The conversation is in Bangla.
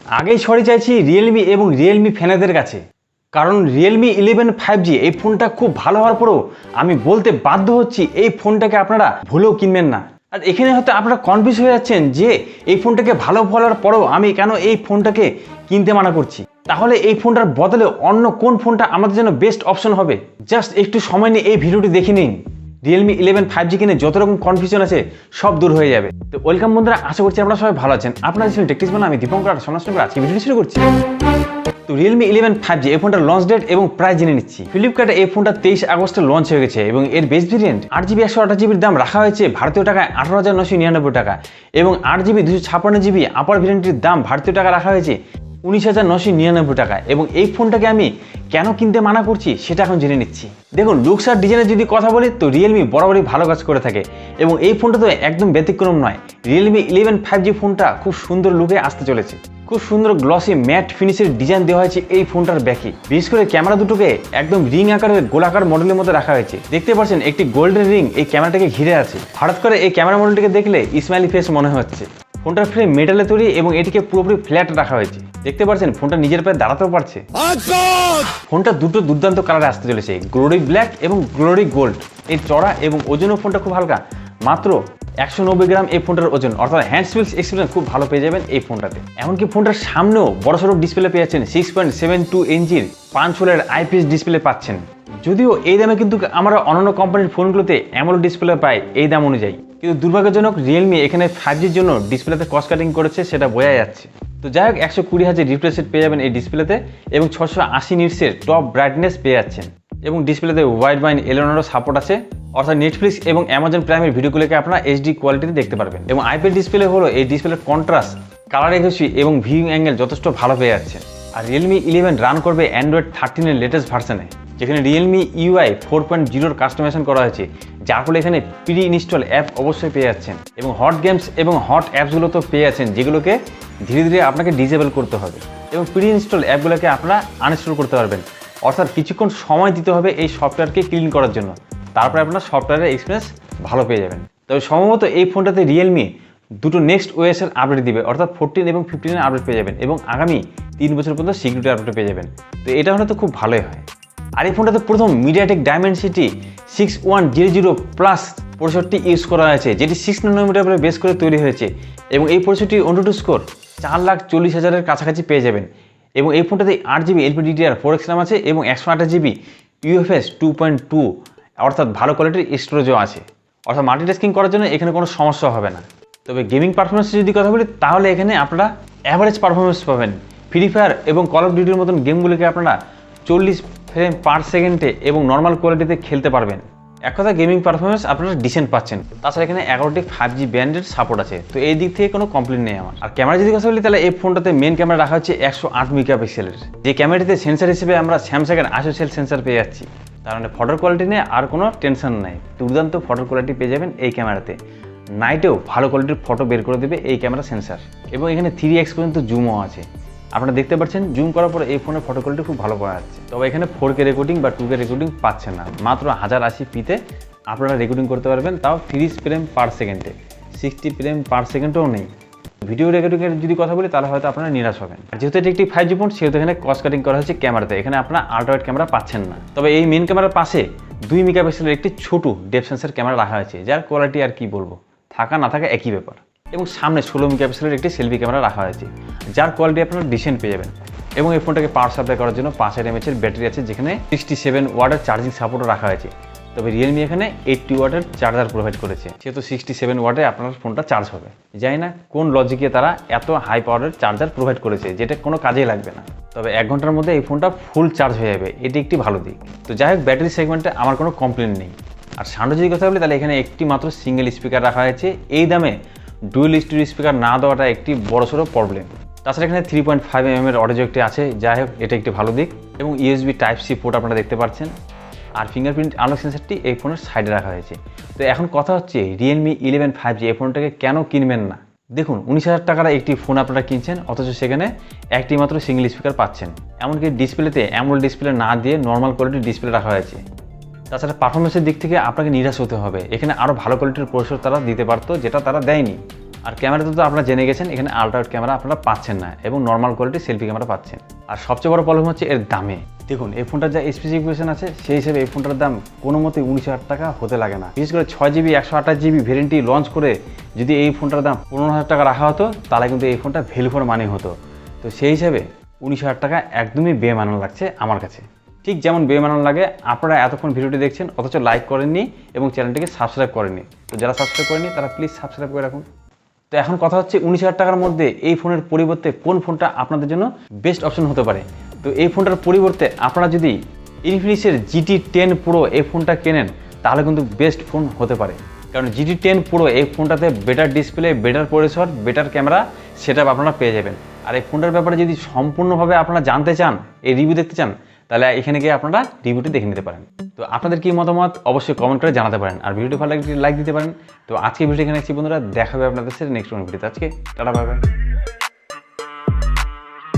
আগেই সরি চাইছি রিয়েলমি এবং রিয়েলমি ফ্যানেদের কাছে, কারণ রিয়েলমি 11 5G এই ফোনটা খুব ভালো হওয়ার পরেও আমি বলতে বাধ্য হচ্ছি এই ফোনটাকে আপনারা ভুলেও কিনবেন না। আর এখানে হয়তো আপনারা কনফিউজ হয়ে যাচ্ছেন যে এই ফোনটাকে ভালো বলার পরেও আমি কেন এই ফোনটাকে কিনতে মানা করছি। তাহলে এই ফোনটার বদলে অন্য কোন ফোনটা আমাদের জন্য বেস্ট অপশন হবে, জাস্ট একটু সময় নিয়ে এই ভিডিওটি দেখে নিন। রিয়েলমি 11 5G কিনে যত রকম কনফিউশন আছে সব দূর হয়ে যাবে। তো ওয়েলকাম বন্ধুরা, আশা করছি আপনারা সবাই ভালো আছেন। আপনারা ছিলেন টেকটিক্স বাংলা, আমি দীপঙ্কর সমালোচনা করে আজকে ভিডিও শুরু করছি। তো রিয়েলমি 11 5G এই ফোনটার লঞ্চ ডেট এবং প্রাইস জেনে নিচ্ছি। ফ্লিপকার্টে এই ফোনটা 23 আগস্টে লঞ্চ হয়ে গেছে এবং এর বেস ভেরিয়েন্ট 8GB 128GBর দাম রাখা হয়েছে ভারতীয় টাকায় 18,999 টাকা এবং 8GB 256GB আপার ভেরিয়েন্টের দাম ভারতীয় টাকা রাখা হয়েছে 19,999 টাকা। এবং এই ফোনটাকে আমি কেন কিনতে মানা করছি সেটা এখন জেনে নিচ্ছি। দেখুন, লুকস আর ডিজাইনের যদি কথা বলি তো রিয়েলমি বরাবরই ভালো কাজ করে থাকে এবং এই ফোনটা তো একদম ব্যতিক্রম নয়। রিয়েলমি 11 5G ফোনটা খুব সুন্দর লুকে আসতে চলেছে। খুব সুন্দর গ্লসি ম্যাট ফিনিশের ডিজাইন দেওয়া হয়েছে এই ফোনটার ব্যাকে। বিশেষ করে ক্যামেরা দুটোকে একদম রিং আকারের গোলাকার মডেলের মধ্যে রাখা হয়েছে। দেখতে পাচ্ছেন একটি গোল্ডেন রিং এই ক্যামেরাটাকে ঘিরে আছে। হঠাৎ করে এই ক্যামেরা মডেলটিকে দেখলে স্মাইলি ফেস মনে হচ্ছে। ফোনটার ফ্রেম মেটালে তৈরি এবং এটিকে পুরোপুরি ফ্ল্যাট রাখা হয়েছে। দেখতে পাচ্ছেন ফোনটা নিজের পায়ে দাঁড়াতেও পারছে। ফোনটা দুটো দুর্দান্ত কালারে আসতে চলেছে, গ্লোরি ব্ল্যাক এবং গ্লোরি গোল্ড। এই চড়া এবং ওজনও ফোনটা খুব হালকা, মাত্র 190 গ্রাম এই ফোনটার ওজন, অর্থাৎ হ্যান্ড ফিলস এক্সপিরিয়েন্স খুব ভালো পেয়ে যাবেন এই ফোনটাতে। এমনকি ফোনটার সামনেও বড়সড় ডিসপ্লে পেয়ে যাচ্ছেন 6.72 ইঞ্চির 5 হোলের আইপিএস ডিসপ্লে পাচ্ছেন। যদিও এই দামে কিন্তু আমরা অন্যান্য কোম্পানির ফোনগুলোতে অ্যামোলেড ডিসপ্লে পাই এই দাম অনুযায়ী, কিন্তু দুর্ভাগ্যজনক রিয়েলমি এখানে 5Gর জন্য ডিসপ্লেতে কস্ট কাটিং করেছে, সেটা বোঝা যাচ্ছে। তো যাই হোক, 120Hz রিফ্রেশ রেট পেয়ে যাবেন এই ডিসপ্লেতে এবং 680 নিটসের টপ ব্রাইটনেস পেয়ে যাচ্ছেন এবং ডিসপ্লেতে ওয়াইড বাইন এলএনআরও সাপোর্ট আছে, অর্থাৎ নেটফ্লিক্স এবং অ্যামাজন প্রাইমের ভিডিওগুলোকে আপনারা এইচডি কোয়ালিটিতে দেখতে পারবেন। এবং আইপিএস ডিসপ্লে হলো এই ডিসপ্লের কন্ট্রাস্ট, কালার একুয়েসি এবং ভিউইং অ্যাঙ্গেল যথেষ্ট ভালো পেয়ে যাচ্ছে। আর রিয়েলমি 11 রান করবে অ্যান্ড্রয়েড 13 এর লেটেস্ট ভার্সনে, যেখানে রিয়েলমি ইউআই 4.0 কাস্টমাইজেশন করা হয়েছে, যার ফলে এখানে প্রি ইনস্টল অ্যাপ অবশ্যই পেয়ে যাচ্ছেন এবং হট গেমস এবং হট অ্যাপসগুলো তো পেয়ে যাচ্ছেন, যেগুলোকে ধীরে ধীরে আপনাকে ডিসেবল করতে হবে এবং প্রি ইনস্টল অ্যাপগুলোকে আপনারা আনইনস্টল করতে পারবেন। অর্থাৎ কিছুক্ষণ সময় দিতে হবে এই সফটওয়্যারকে ক্লিন করার জন্য, তারপরে আপনার সফটওয়্যারের এক্সপিরিয়েন্স ভালো পেয়ে যাবেন। তবে সম্ভবত এই ফোনটাতে রিয়েলমি দুটো নেক্সট ওএসের আপডেট দিবে, অর্থাৎ 14 এবং 15 আপডেট পেয়ে যাবেন এবং আগামী 3 বছর পর্যন্ত সিকিউরিটি আপডেট পেয়ে যাবেন। তো এটা হলে তো খুব ভালোই হয়। আর এই ফোনটাতে প্রথম মিডিয়াটেক ডায়মেনসিটি 6100+ প্রসেসরটি ইউজ করা হয়েছে, যেটি 6 nm বেস করে তৈরি হয়েছে এবং এই প্রসেসরটি অনটু স্কোর 4,40,000-এর কাছাকাছি পেয়ে যাবেন। এবং এই ফোনটাতে 8GB LPDDR4X RAM আছে এবং 128GB UFS 2.2 অর্থাৎ ভালো কোয়ালিটির স্টোরেজও আছে, অর্থাৎ মাল্টিটাস্কিং করার জন্য এখানে কোনো সমস্যা হবে না। তবে গেমিং পারফরমেন্সের যদি কথা বলি তাহলে এখানে আপনারা অ্যাভারেজ পারফরমেন্স পাবেন। ফ্রি ফায়ার এবং কল অফ ডিউটির মতন গেমগুলিকে আপনারা 40 ফ্রেম পার সেকেন্ডে এবং নর্মাল কোয়ালিটিতে খেলতে পারবেন। এক কথা গেমিং পারফরমেন্স আপনারা ডিসেন্ট পাচ্ছেন। তাছাড়া এখানে 11টি 5G ব্যান্ডের সাপোর্ট আছে, তো এই দিক থেকে কোনো কমপ্লেন নেই আমার। আর ক্যামেরা যদি কথা বলি তাহলে এই ফোনটাতে মেন ক্যামেরা রাখা হচ্ছে 108 মেগাপিক্সেলের, যে ক্যামেরাটিতে সেন্সার হিসেবে আমরা স্যামসাংয়ের আইসোসেল সেন্সার পেয়ে যাচ্ছি। তার মানে ফটোর কোয়ালিটি নিয়ে আর কোনো টেনশন নাই, দুর্দান্ত ফটোর কোয়ালিটি পেয়ে যাবেন এই ক্যামেরাতে। নাইটেও ভালো কোয়ালিটির ফটো বের করে দেবে এই ক্যামেরা সেন্সার এবং এখানে 3x পর্যন্ত জুমও আছে। আপনারা দেখতে পাচ্ছেন জুম করার পরে এই ফোনের ফটো কোয়ালিটি খুব ভালো পাওয়া যাচ্ছে। তবে এখানে 4K রেকর্ডিং বা 2K রেকর্ডিং পাচ্ছেন না, মাত্র 1080p আপনারা রেকর্ডিং করতে পারবেন, তাও 30 ফ্রেম পার সেকেন্ডে, 60 ফ্রেম পার সেকেন্ডও নেই। ভিডিও রেকর্ডিংয়ের যদি কথা বলি তাহলে হয়তো আপনারা নিরাশ হবেন। আর যেহেতু এটি একটি 5G ফোন সেহেতু এখানে কস্ট কাটিং করা হয়েছে ক্যামেরাতে, এখানে আপনারা আল্ট্রাওয়াইড ক্যামেরা পাচ্ছেন না। তবে এই মেন ক্যামেরার পাশে 2 মেগাপিক্সেলের একটি ছোট ডেপথ সেন্সর ক্যামেরা রাখা হয়েছে, যার কোয়ালিটি আর কি বলবো, থাকা না থাকা একই ব্যাপার। এবং সামনে 16 মেগাপিক্সেলের একটি সেলফি ক্যামেরা রাখা হয়েছে, যার কোয়ালিটি আপনারা ডিসেন্ট পেয়ে যাবেন। এবং এই ফোনটাকে পাওয়ার সাপ্লাই করার জন্য 5000 mAh এর ব্যাটারি আছে, যেখানে 67 ওয়াটের চার্জিং সাপোর্টও রাখা হয়েছে। তবে রিয়েলমি এখানে 80 ওয়াটের চার্জার প্রোভাইড করেছে, সেহেতু 67 ওয়াটে আপনার ফোনটা চার্জ হবে। জানি না কোন লজিকে তারা এত হাই পাওয়ারের চার্জার প্রোভাইড করেছে, যেটা কোনো কাজেই লাগবে না। তবে 1 ঘন্টার মধ্যে এই ফোনটা ফুল চার্জ হয়ে যাবে, এটি একটি ভালো দিক। তো যাই হোক, ব্যাটারি সেগমেন্টে আমার কোনো কমপ্লেন নেই। আর সাউন্ড যদি কথা বলি তাহলে এখানে একটি মাত্র সিঙ্গেল স্পিকার রাখা হয়েছে, এই দামে ডুয়েল স্টুডিও স্পিকার না দেওয়াটা একটি বড়সড় প্রবলেম। তাছাড়া এখানে 3.5mm এর অডিও জ্যাকটি আছে, যাই হোক এটা একটি ভালো দিক। এবং USB Type-C পোর্ট আপনারা দেখতে পাচ্ছেন। আর ফিঙ্গারপ্রিন্ট আনলক সেন্সরটি এই ফোনের সাইডে রাখা হয়েছে। তো এখন কথা হচ্ছে রিয়েলমি 11 5G এই ফোনটাকে কেন কিনবেন না। দেখুন, 19,000 টাকার একটি ফোন আপনারা কিনছেন, অথচ সেখানে একটি মাত্র সিঙ্গেল স্পিকার পাচ্ছেন। এমনকি ডিসপ্লেতে অ্যামোলেড ডিসপ্লে না দিয়ে নর্মাল কোয়ালিটির ডিসপ্লে রাখা হয়েছে। তাছাড়া পারফরমেন্সের দিক থেকে আপনাকে নিরাশ হতে হবে, এখানে আরও ভালো কোয়ালিটির প্রসেসর তারা দিতে পারতো, যেটা তারা দেয়নি। আর ক্যামেরাতে তো আপনারা জেনে গেছেন এখানে আল্ট্রা ওয়াইড ক্যামেরা আপনারা পাচ্ছেন না এবং নর্মাল কোয়ালিটি সেলফি ক্যামেরা পাচ্ছেন। আর সবচেয়ে বড় প্রবলেম হচ্ছে এর দামে। দেখুন এই ফোনটার যা স্পেসিফিকেশন আছে সেই হিসেবে এই ফোনটার দাম কোনো মতে 19,000 টাকা হতে লাগে না। বিশেষ করে 6GB 128GB ভ্যারিয়েন্টটি লঞ্চ করে যদি এই ফোনটার দাম 15,000 টাকা রাখা হতো তাহলে কিন্তু এই ফোনটা ভ্যালু ফর মানি হতো। তো সেই হিসেবে 19,000 টাকা একদমই বেমানান লাগছে আমার কাছে। ঠিক যেমন বেমানান লাগে আপনারা এতক্ষণ ভিডিওটি দেখছেন অথচ লাইক করেননি এবং চ্যানেলটিকে সাবস্ক্রাইব করেননি। তো যারা সাবস্ক্রাইব করেননি তারা প্লিজ সাবস্ক্রাইব করে রাখুন। তো এখন কথা হচ্ছে 19,000 টাকার মধ্যে এই ফোনের পরিবর্তে কোন ফোনটা আপনাদের জন্য বেস্ট অপশন হতে পারে। তো এই ফোনটার পরিবর্তে আপনারা যদি ইনফিনিক্সের GT10 Pro এই ফোনটা কেনেন তাহলে কিন্তু বেস্ট ফোন হতে পারে। কারণ GT10 Pro এই ফোনটাতে better display, better processor, better camera setup আপনারা পেয়ে যাবেন। আর এই ফোনটার ব্যাপারে যদি সম্পূর্ণভাবে আপনারা জানতে চান, এই রিভিউ দেখতে চান, তাহলে এখানে গিয়ে আপনারা রিভিউটি দেখে নিতে পারেন। তো আপনাদের কি মতামত অবশ্যই কমেন্ট করে জানাতে পারেন। আর ভিডিওটি ভালো লাগলে লাইক দিতে পারেন। তো আজকে ভিডিও এখানে বন্ধুরা, দেখা হবে আপনাদের সাথে নেক্সট ভিডিওতে। আজকে টাটা, বাই বাই।